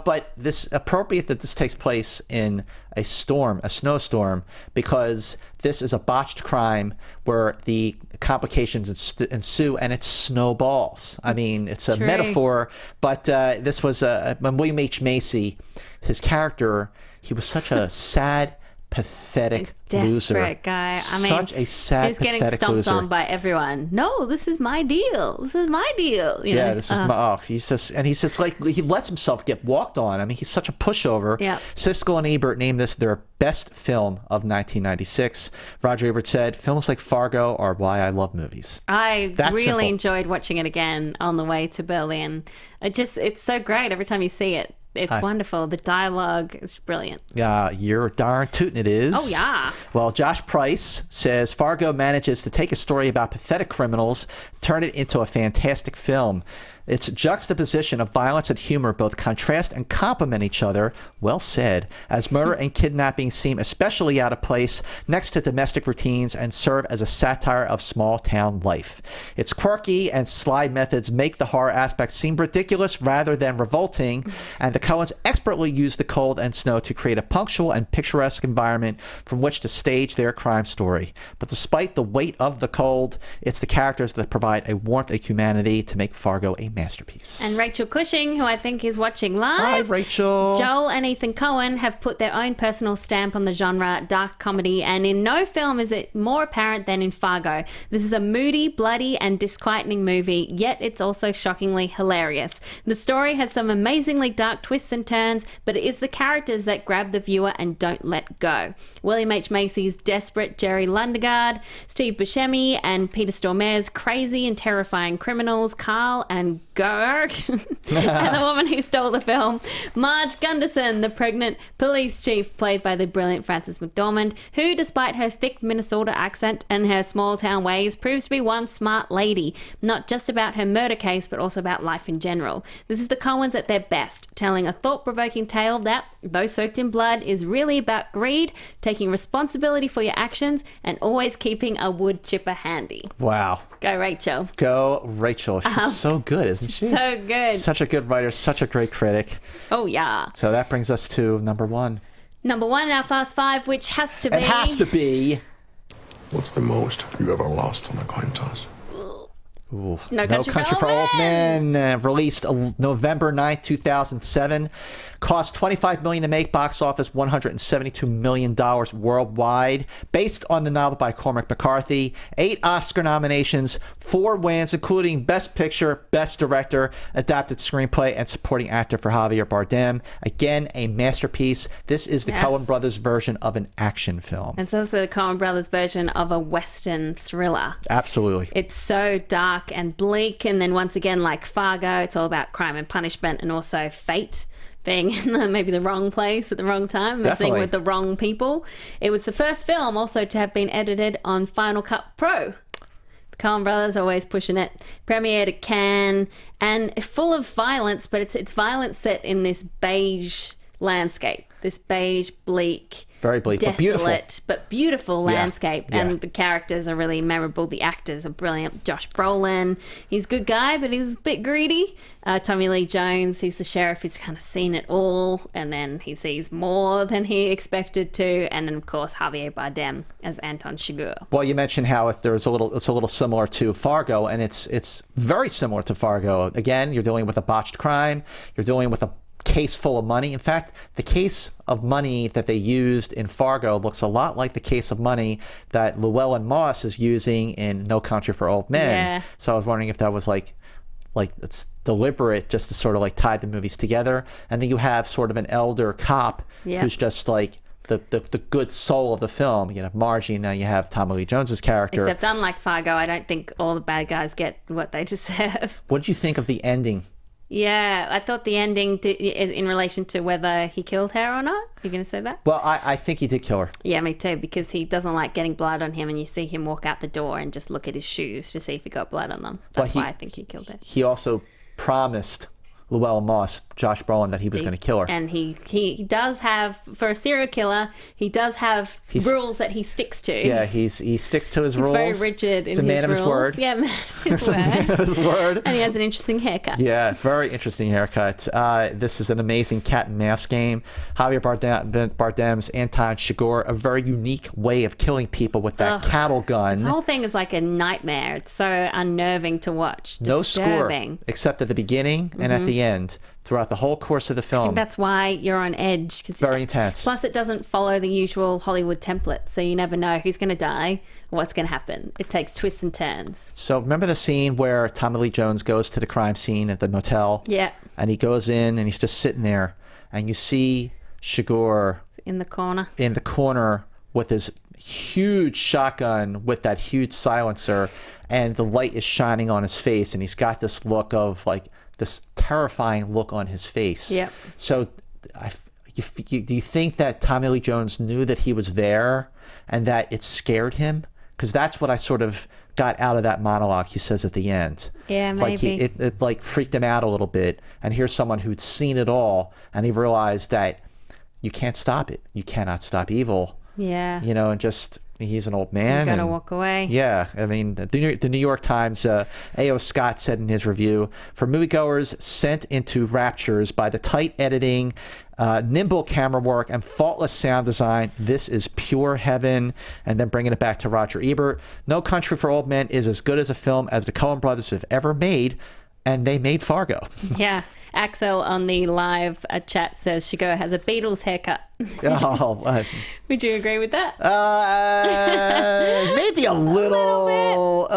But this appropriate that this takes place in a snowstorm, because this is a botched crime where the complications ensue and it snowballs. I mean, it's a metaphor, but this was when William H. Macy, his character, he was such a sad, pathetic Desperate loser. guy. I mean, Such a sad, he's getting pathetic stomped loser. on by everyone. No, this is my deal. This is my deal. You know? This is he's just like, he lets himself get walked on. I mean, he's such a pushover. Yeah. Siskel and Ebert named this their best film of 1996. Roger Ebert said, films like Fargo are why I love movies. I That's really simple. enjoyed watching it again on the way to Berlin. It's so great every time you see it. It's wonderful. The dialogue is brilliant. Yeah, you're darn tootin' it is. Oh, yeah. Well, Josh Price says Fargo manages to take a story about pathetic criminals, turn it into a fantastic film. Its juxtaposition of violence and humor both contrast and complement each other. Well said. As murder and kidnapping seem especially out of place next to domestic routines and serve as a satire of small town life. Its quirky and sly methods make the horror aspect seem ridiculous rather than revolting, and the Coens expertly use the cold and snow to create a punctual and picturesque environment from which to stage their crime story. But despite the weight of the cold, it's the characters that provide a warmth and humanity to make Fargo a masterpiece. And Rachel Cushing, who I think is watching live. Hi, Rachel. Joel and Ethan Coen have put their own personal stamp on the genre dark comedy, and in no film is it more apparent than in Fargo. This is a moody, bloody, and disquieting movie, yet it's also shockingly hilarious. The story has some amazingly dark twists and turns, but it is the characters that grab the viewer and don't let go. William H. Macy's desperate Jerry Lundegaard, Steve Buscemi and Peter Stormare's crazy and terrifying criminals, Carl and Gerg, and the woman who stole the film, Marge Gunderson, the pregnant police chief played by the brilliant Frances McDormand, who, despite her thick Minnesota accent and her small town ways, proves to be one smart lady, not just about her murder case, but also about life in general. This is the Coens at their best, telling a thought-provoking tale that, though soaked in blood, is really about greed, taking responsibility for your actions, and always keeping a wood chipper handy. Wow. Go, Rachel. Go, Rachel. She's so good, isn't she? So good. Such a good writer, such a great critic. Oh, yeah. So that brings us to number one. Number one in our Fast Five, which has to be... It has to be... What's the most you ever lost on a coin toss? Ooh. No Country for Old Men. Released November 9th, 2007. Cost $25 million to make. Box office $172 million worldwide. Based on the novel by Cormac McCarthy. 8 Oscar nominations, 4 wins, including Best Picture, Best Director, Adapted Screenplay, and Supporting Actor for Javier Bardem. Again, a masterpiece. This is the Coen Brothers version of an action film. It's also the Coen Brothers version of a Western thriller. Absolutely. It's so dark and bleak, and then once again, like Fargo, it's all about crime and punishment, and also fate, being in maybe the wrong place at the wrong time, messing with the wrong people. It was the first film also to have been edited on Final Cut Pro. The Coen Brothers always pushing it. Premiered at Cannes, and full of violence, but it's violence set in this beige landscape, this beige, bleak, very bleak, desolate, but beautiful landscape. Yeah. And the characters are really memorable. The actors are brilliant. Josh Brolin, he's a good guy, but he's a bit greedy. Tommy Lee Jones, he's the sheriff who's kind of seen it all, and then he sees more than he expected to. And then, of course, Javier Bardem as Anton Chigurh. Well, you mentioned how it's a little similar to Fargo, and it's very similar to Fargo. Again, you're dealing with a botched crime. You're dealing with a case full of money. In fact, the case of money that they used in Fargo looks a lot like the case of money that Llewyn Moss is using in No Country for Old Men. Yeah. So I was wondering if that was like it's deliberate just to sort of like tie the movies together. And then you have sort of an elder cop who's just like the good soul of the film. You have Margie, now you have Tommy Lee Jones's character. Except unlike Fargo, I don't think all the bad guys get what they deserve. What did you think of the ending? Yeah, I thought the ending in relation to whether he killed her or not. You going to say that? Well, I think he did kill her. Yeah, me too, because he doesn't like getting blood on him, and you see him walk out the door and just look at his shoes to see if he got blood on them. That's why I think he killed her. He also promised Llewyn Moss, Josh Brolin, that he was going to kill her. And he does have, for a serial killer, he does have rules that he sticks to. Yeah, he sticks to his rules. He's very rigid in his rules. He's a man of his word. Yeah, man of his word. Man of his word. And he has an interesting haircut. Yeah, very interesting haircut. This is an amazing cat and mouse game. Javier Bardem's Anton Chigurh, a very unique way of killing people with that cattle gun. The whole thing is like a nightmare. It's so unnerving to watch. No Disturbing. score, except at the beginning and at the the end, throughout the whole course of the film. I think that's why you're on edge. Very intense. Plus, it doesn't follow the usual Hollywood template, so you never know who's going to die or what's going to happen. It takes twists and turns. So remember the scene where Tommy Lee Jones goes to the crime scene at the motel? Yeah. And he goes in and he's just sitting there, and you see Chigurh in the corner. With his huge shotgun with that huge silencer, and the light is shining on his face, and he's got this look of like this terrifying look on his face. Yep. So do you think that Tommy Lee Jones knew that he was there and that it scared him? Because that's what I sort of got out of that monologue he says at the end. Yeah, maybe. Like it like freaked him out a little bit. And here's someone who'd seen it all, and he realized that you can't stop it. You cannot stop evil. Yeah. You know, and just... He's an old man. You gotta walk away. Yeah. I mean, the New York Times, A.O. Scott said in his review, for moviegoers sent into raptures by the tight editing, nimble camera work, and faultless sound design, this is pure heaven. And then bringing it back to Roger Ebert, No Country for Old Men is as good as a film as the Coen Brothers have ever made, and they made Fargo. Yeah. Axel on the live chat says Chigurh has a Beatles haircut. Would you agree with that? Maybe a little.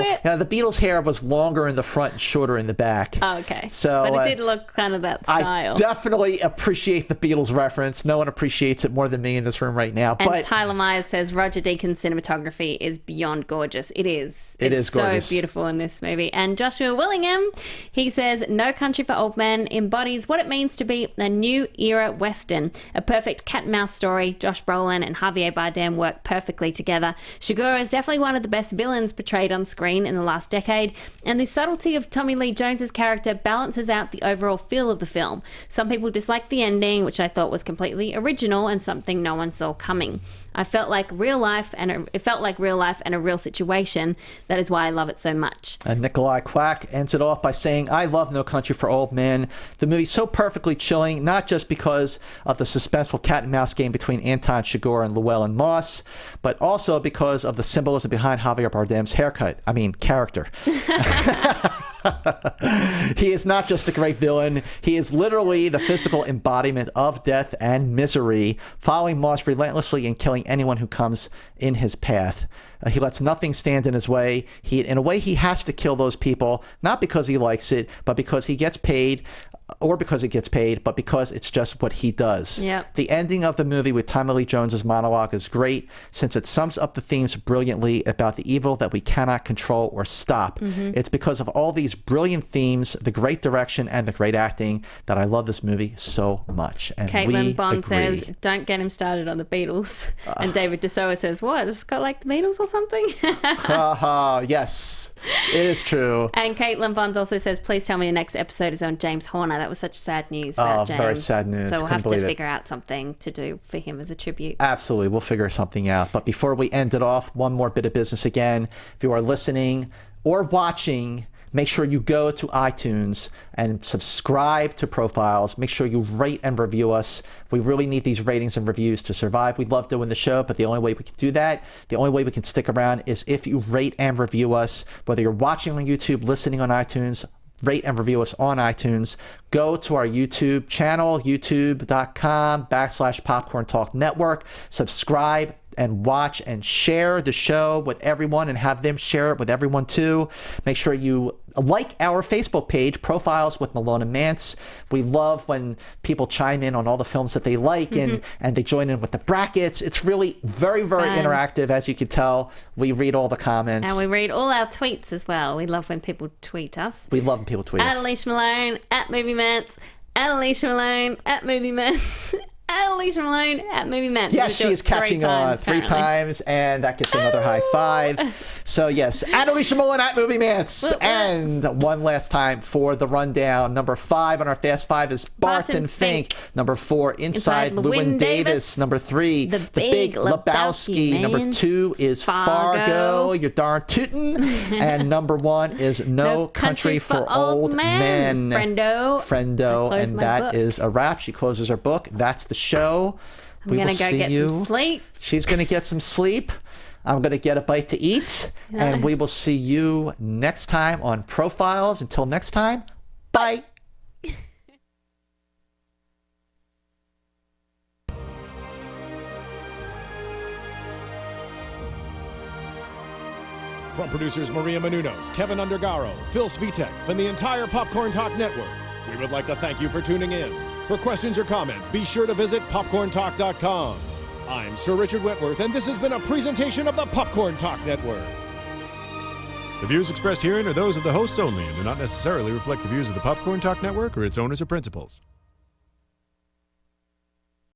bit. Yeah, the Beatles' hair was longer in the front and shorter in the back. Oh, okay. So, but it did look kind of that style. I definitely appreciate the Beatles reference. No one appreciates it more than me in this room right now. And Tyler Myers says Roger Deakins' cinematography is beyond gorgeous. It is. It's gorgeous. So beautiful in this movie. And Joshua Willingham, he says, No Country for Old Men embodies what it means to be a new era Western. A perfect cat and mouse story. Josh Brolin and Javier Bardem work perfectly together. Chigurh is definitely one of the best villains portrayed on screen in the last decade, and the subtlety of Tommy Lee Jones's character balances out the overall feel of the film. Some people dislike the ending, which I thought was completely original and something no one saw coming. It felt like real life and a real situation. That is why I love it so much. And Nikolai Quack ends it off by saying, I love No Country for Old Men. The movie's so perfectly chilling, not just because of the suspenseful cat and mouse game between Anton Chigurh and Llewyn Moss, but also because of the symbolism behind Javier Bardem's character. He is not just a great villain. He is literally the physical embodiment of death and misery, following Moss relentlessly and killing anyone who comes in his path. He lets nothing stand in his way. In a way, he has to kill those people, not because he likes it, but because he gets paid, but because it's just what he does. Yep. The ending of the movie with Tommy Lee Jones's monologue is great, since it sums up the themes brilliantly about the evil that we cannot control or stop. Mm-hmm. It's because of all these brilliant themes, the great direction, and the great acting that I love this movie so much. And Caitlin Bond agree. says, don't get him started on the Beatles. And David DeSoa says, what, does Scott like the Beatles or something? Yes, it is true. And Caitlin Bond also says, please tell me the next episode is on James Horner. That was such sad news about James. Very sad news. So we'll have Couldn't to believe figure out something to do for him as a tribute. Absolutely. We'll figure something out. But before we end it off, one more bit of business again. If you are listening or watching, make sure you go to iTunes and subscribe to Profiles. Make sure you rate and review us. We really need these ratings and reviews to survive. We love doing the show, but the only way we can do that, the only way we can stick around is if you rate and review us. Whether you're watching on YouTube, listening on iTunes, rate and review us on iTunes. Go to our YouTube channel, youtube.com/Popcorn Talk Network. Subscribe and watch and share the show with everyone and have them share it with everyone too. Make sure you like our Facebook page, Profiles with Malone and Mantz. We love when people chime in on all the films that they like and they join in with the brackets. It's really very, very interactive, as you can tell. We read all the comments. And we read all our tweets as well. We love when people tweet us. We love when people tweet us. At Alicia Malone, at Movie Mantz, at Alicia Malone, at Movie Mantz. Alicia Malone at Movie Mantz. Yes, she is catching on 3 times, and that gets another high five. So yes, at Alicia Malone at Movie Mantz. And one last time for the rundown. Number 5 on our Fast 5 is Barton Fink. Number 4, Inside Llewyn Davis. Number 3, The Big Lebowski. Number 2 is Fargo. You're darn tootin'. And number 1 is No Country for Old Men. Friendo. And that is a wrap. She closes her book. That's the show. I'm going to go get some sleep. She's going to get some sleep. I'm going to get a bite to eat. Nice. And we will see you next time on Profiles. Until next time, bye. From producers Maria Menounos, Kevin Undergaro, Phil Svitek, and the entire Popcorn Talk Network, we would like to thank you for tuning in. For questions or comments, be sure to visit popcorntalk.com. I'm Sir Richard Wentworth, and this has been a presentation of the Popcorn Talk Network. The views expressed herein are those of the hosts only and do not necessarily reflect the views of the Popcorn Talk Network or its owners or principals.